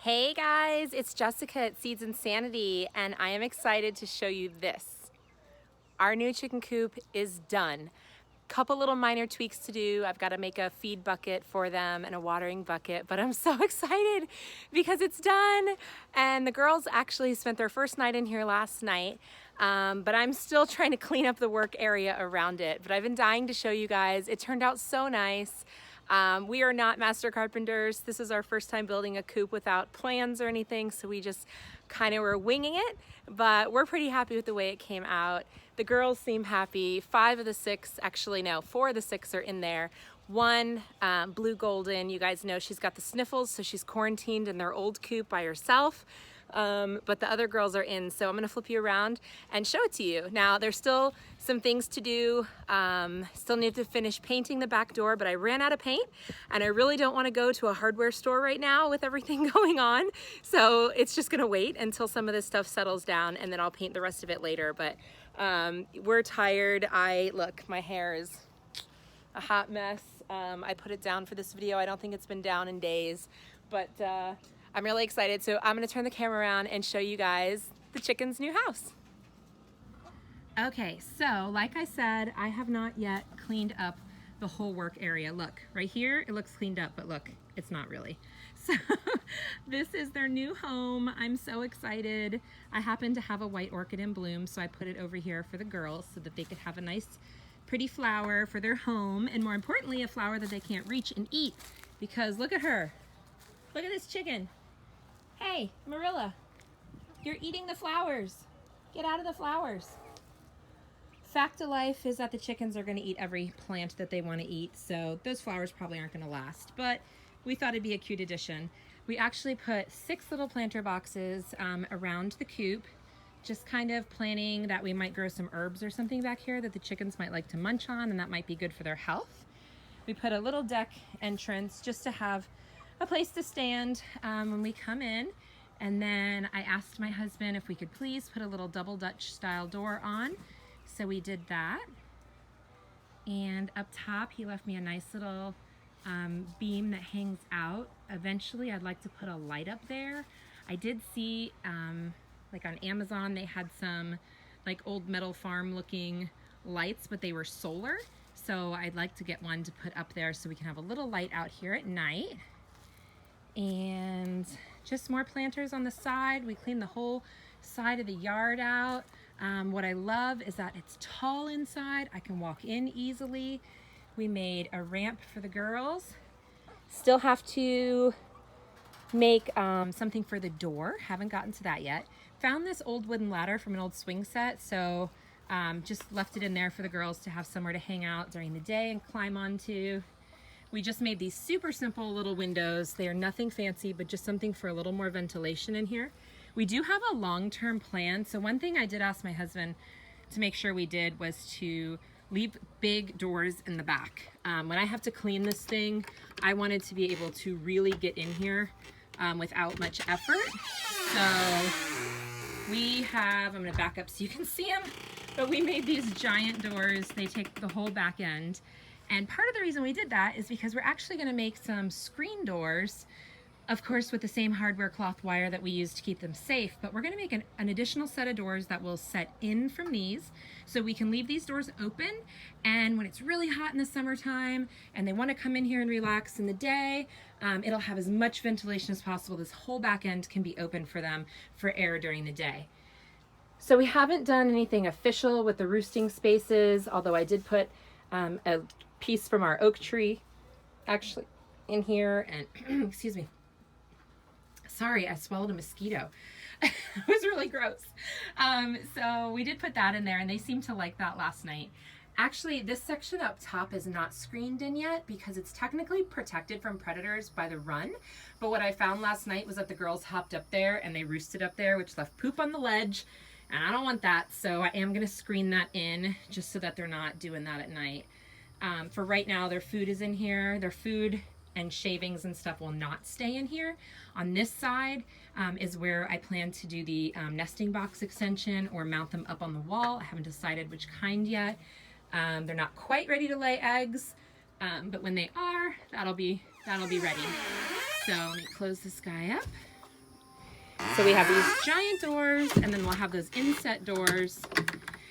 Hey guys, it's Jessica at Seeds Insanity, and I am excited to show you this. Our new chicken coop is done. Couple little minor tweaks to do. I've got to make a feed bucket for them and a watering bucket, but I'm so excited because it's done. And the girls actually spent their first night in here last night, but I'm still trying to clean up the work area around it. But I've been dying to show you guys. It turned out so nice. We are not master carpenters. This is our first time building a coop without plans or anything, so we just kind of were winging it, but we're pretty happy with the way it came out. The girls seem happy. 5 of the 6, actually no, 4 of the 6 are in there. One, Blue Golden, you guys know she's got the sniffles, so she's quarantined in their old coop by herself. But the other girls are in, so I'm gonna flip you around and show it to you. Now, there's still some things to do. Still need to finish painting the back door, but I ran out of paint, and I really don't wanna go to a hardware store right now with everything going on. So it's just gonna wait until some of this stuff settles down, and then I'll paint the rest of it later. But we're tired. Look, my hair is a hot mess. I put it down for this video. I don't think it's been down in days, but I'm really excited. So I'm gonna turn the camera around and show you guys the chicken's new house. Okay, so like I said, I have not yet cleaned up the whole work area. Look, right here, it looks cleaned up, but look, it's not really. So this is their new home. I'm so excited. I happen to have a white orchid in bloom, so I put it over here for the girls so that they could have a nice, pretty flower for their home, and more importantly, a flower that they can't reach and eat, because look at her. Look at this chicken. Hey, Marilla, you're eating the flowers. Get out of the flowers. Fact of life is that the chickens are gonna eat every plant that they wanna eat, so those flowers probably aren't gonna last, but we thought it'd be a cute addition. We actually put 6 little planter boxes around the coop, just kind of planning that we might grow some herbs or something back here that the chickens might like to munch on, and that might be good for their health. We put a little deck entrance just to have a place to stand when we come in. And then I asked my husband if we could please put a little double Dutch style door on. So we did that. And up top, he left me a nice little beam that hangs out. Eventually, I'd like to put a light up there. I did see, like on Amazon, they had some like old metal farm looking lights, but they were solar. So I'd like to get one to put up there so we can have a little light out here at night. And just more planters on the side. We cleaned the whole side of the yard out. What I love is that it's tall inside. I can walk in easily. We made a ramp for the girls. Still have to make something for the door. Haven't gotten to that yet. Found this old wooden ladder from an old swing set, so just left it in there for the girls to have somewhere to hang out during the day and climb onto. We just made these super simple little windows. They are nothing fancy, but just something for a little more ventilation in here. We do have a long-term plan. So one thing I did ask my husband to make sure we did was to leave big doors in the back. When I have to clean this thing, I wanted to be able to really get in here without much effort. So we have, I'm gonna back up so you can see them, but we made these giant doors. They take the whole back end. And part of the reason we did that is because we're actually gonna make some screen doors, of course, with the same hardware cloth wire that we use to keep them safe, but we're gonna make an additional set of doors that will set in from these, so we can leave these doors open, and when it's really hot in the summertime and they wanna come in here and relax in the day, it'll have as much ventilation as possible. This whole back end can be open for them for air during the day. So we haven't done anything official with the roosting spaces, although I did put a piece from our oak tree actually in here, and excuse me, sorry, I swallowed a mosquito. It was really gross. So we did put that in there, and they seemed to like that last night. Actually, this section up top is not screened in yet because it's technically protected from predators by the run, but what I found last night was that the girls hopped up there and they roosted up there, which left poop on the ledge, and I don't want that, so I am gonna screen that in just so that they're not doing that at night. For right now, their food is in here. Their food and shavings and stuff will not stay in here. On this side is where I plan to do the nesting box extension or mount them up on the wall. I haven't decided which kind yet. They're not quite ready to lay eggs, but when they are, that'll be ready. So let me close this guy up. So we have these giant doors, and then we'll have those inset doors.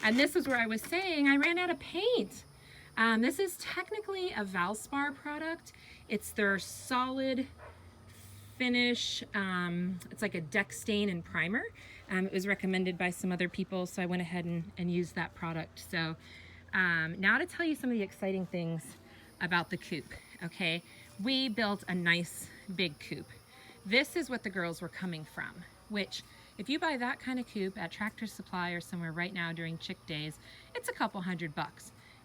And this is where I was saying I ran out of paint. This is technically a Valspar product. It's their solid finish. It's like a deck stain and primer. It was recommended by some other people, so I went ahead and used that product. So now to tell you some of the exciting things about the coop, okay? We built a nice big coop. This is what the girls were coming from, which if you buy that kind of coop at Tractor Supply or somewhere right now during chick days, it's a couple $100.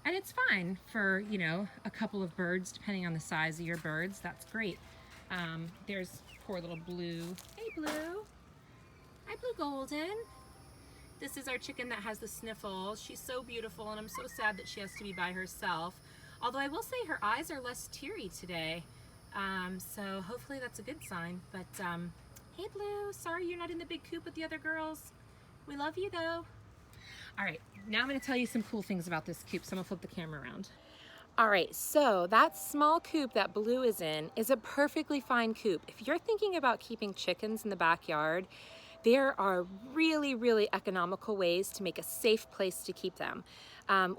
And it's fine for, you know, a couple of birds, depending on the size of your birds. That's great. There's poor little Blue. Hey, Blue. Hi, Blue Golden. This is our chicken that has the sniffles. She's so beautiful, and I'm so sad that she has to be by herself. Although I will say her eyes are less teary today. So hopefully that's a good sign. But hey, Blue, sorry you're not in the big coop with the other girls. We love you, though. All right, now I'm going to tell you some cool things about this coop, so I'm going to flip the camera around. All right, so that small coop that Blue is in is a perfectly fine coop. If you're thinking about keeping chickens in the backyard, there are really, really economical ways to make a safe place to keep them.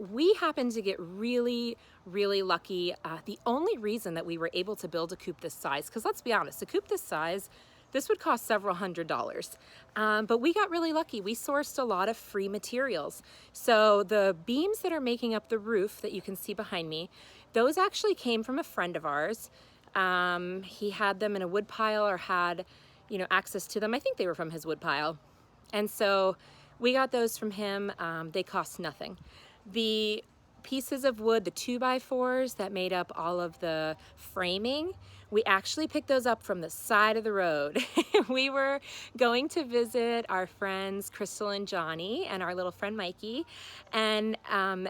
We happen to get really, really lucky. The only reason that we were able to build a coop this size, because let's be honest, a coop this size, this would cost several $100s. But we got really lucky. We sourced a lot of free materials. So the beams that are making up the roof that you can see behind me, those actually came from a friend of ours. He had them in a wood pile or had, you know, access to them. I think they were from his wood pile. And so we got those from him. They cost nothing. The pieces of wood, the 2x4s that made up all of the framing, we actually picked those up from the side of the road. We were going to visit our friends Crystal and Johnny and our little friend Mikey, and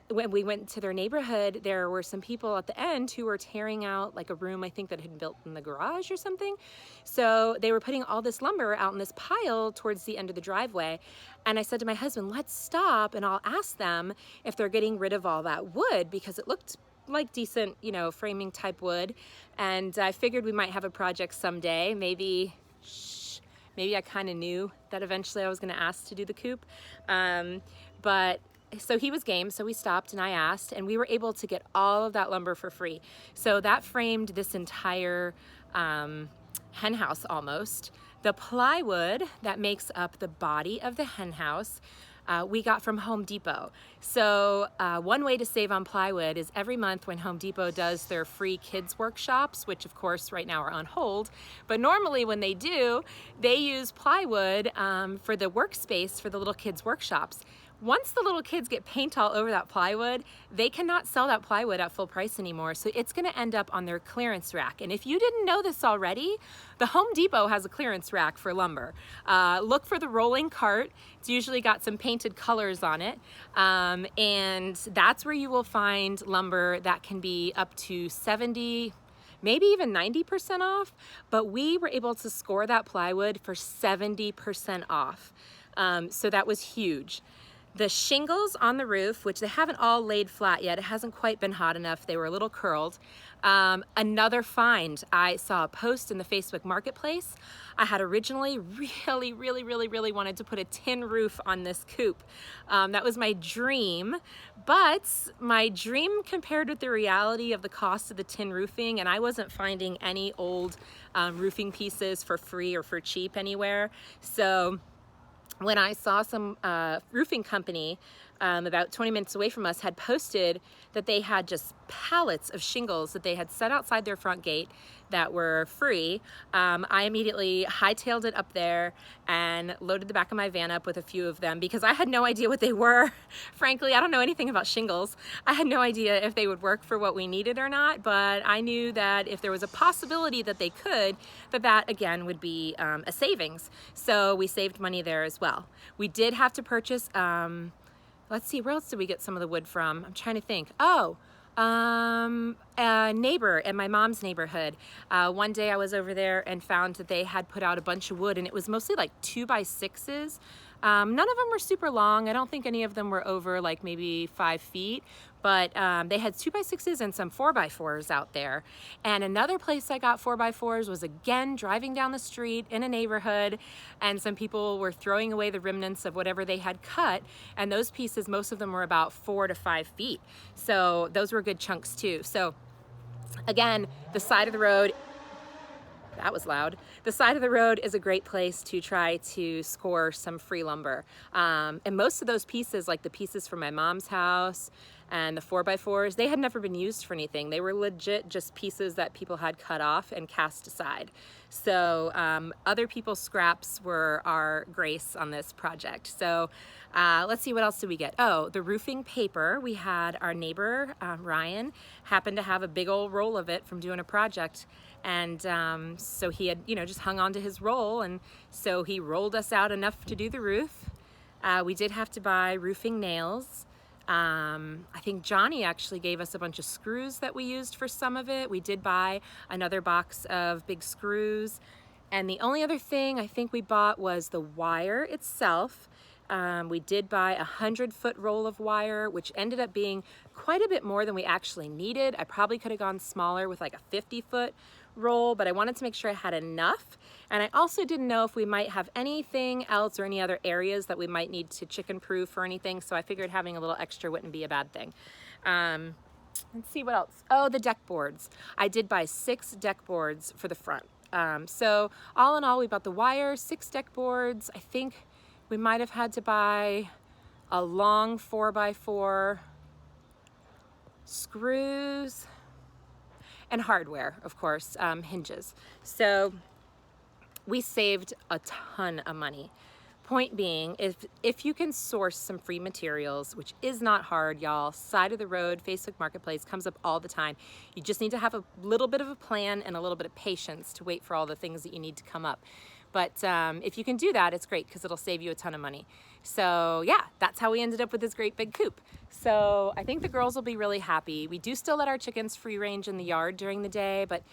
when we went to their neighborhood, there were some people at the end who were tearing out like a room, I think, that had been built in the garage or something. So they were putting all this lumber out in this pile towards the end of the driveway, and I said to my husband, let's stop and I'll ask them if they're getting rid of all that wood, because it looked like decent, you know, framing type wood. And I figured we might have a project someday. Maybe I kind of knew that eventually I was going to ask to do the coop. But so he was game, so we stopped and I asked, and we were able to get all of that lumber for free. So that framed this entire hen house almost. The plywood that makes up the body of the hen house we got from Home Depot. So one way to save on plywood is every month when Home Depot does their free kids workshops, which of course right now are on hold, but normally when they do, they use plywood for the workspace for the little kids workshops. Once the little kids get paint all over that plywood, they cannot sell that plywood at full price anymore. So it's gonna end up on their clearance rack. And if you didn't know this already, the Home Depot has a clearance rack for lumber. Look for the rolling cart. It's usually got some painted colors on it. And that's where you will find lumber that can be up to 70, maybe even 90% off. But we were able to score that plywood for 70% off. So that was huge. The shingles on the roof, which they haven't all laid flat yet, it hasn't quite been hot enough, they were a little curled. Another find, I saw a post in the Facebook Marketplace. I had originally really wanted to put a tin roof on this coop. That was my dream, but my dream compared with the reality of the cost of the tin roofing, and I wasn't finding any old roofing pieces for free or for cheap anywhere. So when I saw some roofing company about 20 minutes away from us had posted that they had just pallets of shingles that they had set outside their front gate that were free, I immediately hightailed it up there and loaded the back of my van up with a few of them because I had no idea what they were. Frankly, I don't know anything about shingles. I had no idea if they would work for what we needed or not, but I knew that if there was a possibility that they could, that again would be a savings. So we saved money there as well. We did have to purchase, let's see, where else did we get some of the wood from? I'm trying to think. Oh, a neighbor in my mom's neighborhood. One day I was over there and found that they had put out a bunch of wood, and it was mostly like 2x6s None of them were super long. I don't think any of them were over like maybe 5 feet, but they had 2x6s and some 4x4s out there. And another place I got 4x4s was again driving down the street in a neighborhood, and some people were throwing away the remnants of whatever they had cut, and those pieces, most of them were about 4 to 5 feet. So those were good chunks too. So again, the side of the road, that was loud. The side of the road is a great place to try to score some free lumber. And most of those pieces, like the pieces from my mom's house and the 4x4s, they had never been used for anything. They were legit just pieces that people had cut off and cast aside. So other people's scraps were our grace on this project. So let's see, what else did we get? Oh, the roofing paper. We had our neighbor, Ryan, happened to have a big old roll of it from doing a project. And so he had, just hung on to his roll, and so he rolled us out enough to do the roof. We did have to buy roofing nails. I think Johnny actually gave us a bunch of screws that we used for some of it. We did buy another box of big screws. And the only other thing I think we bought was the wire itself. We did buy a 100-foot roll of wire, which ended up being quite a bit more than we actually needed. I probably could have gone smaller with like a 50-foot roll, but I wanted to make sure I had enough. And I also didn't know if we might have anything else or any other areas that we might need to chicken proof or anything, so I figured having a little extra wouldn't be a bad thing. Let's see what else. Oh, the deck boards. I did buy 6 deck boards for the front. So all in all, we bought the wire, 6 deck boards. I think we might have had to buy a long 4x4, screws, and hardware, of course, hinges. So we saved a ton of money. Point being, if you can source some free materials, which is not hard, y'all, side of the road, Facebook Marketplace comes up all the time. You just need to have a little bit of a plan and a little bit of patience to wait for all the things that you need to come up. But if you can do that, it's great because it'll save you a ton of money. So yeah, that's how we ended up with this great big coop. So I think the girls will be really happy. We do still let our chickens free range in the yard during the day, but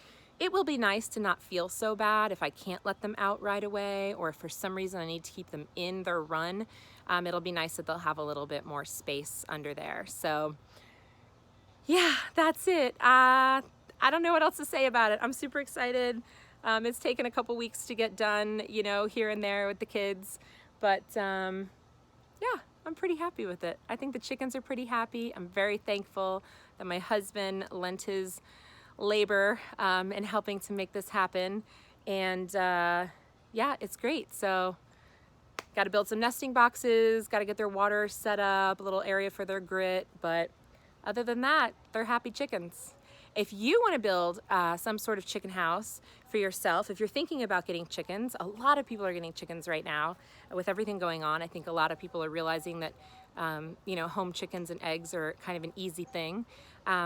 it will be nice to not feel so bad if I can't let them out right away, or if for some reason I need to keep them in their run. It'll be nice that they'll have a little bit more space under there. So yeah, that's it. I don't know what else to say about it. I'm super excited. It's taken a couple weeks to get done, here and there with the kids, but yeah, I'm pretty happy with it. I think the chickens are pretty happy. I'm very thankful that my husband lent his labor in helping to make this happen, and yeah, it's great. So got to build some nesting boxes, got to get their water set up, a little area for their grit, but other than that, they're happy chickens. If you want to build some sort of chicken house for yourself, if you're thinking about getting chickens, a lot of people are getting chickens right now. With everything going on, I think a lot of people are realizing that home chickens and eggs are kind of an easy thing.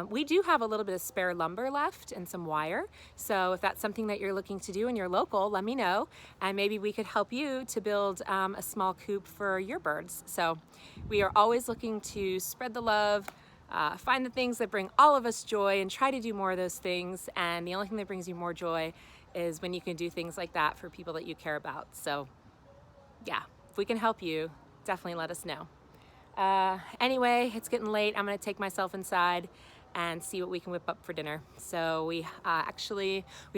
We do have a little bit of spare lumber left and some wire. So if that's something that you're looking to do and you're local, let me know. And maybe we could help you to build a small coop for your birds. So we are always looking to spread the love, find the things that bring all of us joy, and try to do more of those things. And the only thing that brings you more joy is when you can do things like that for people that you care about. So yeah, if we can help you, definitely let us know. Anyway, it's getting late. I'm gonna take myself inside and see what we can whip up for dinner. So we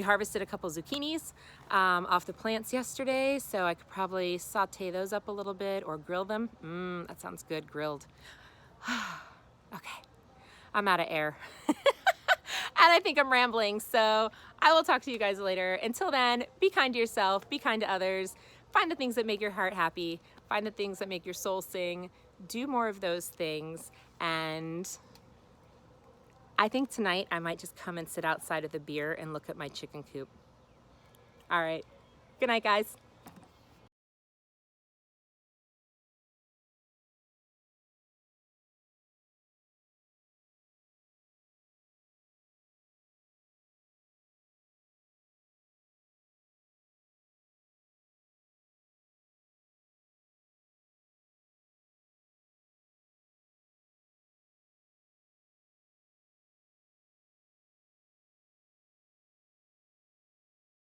harvested a couple zucchinis off the plants yesterday, so I could probably saute those up a little bit or grill them. That sounds good, grilled. Okay, I'm out of air. And I think I'm rambling, so I will talk to you guys later. Until then, be kind to yourself, be kind to others, find the things that make your heart happy, find the things that make your soul sing, do more of those things, and I think tonight I might just come and sit outside of the beer and look at my chicken coop. All right, good night, guys.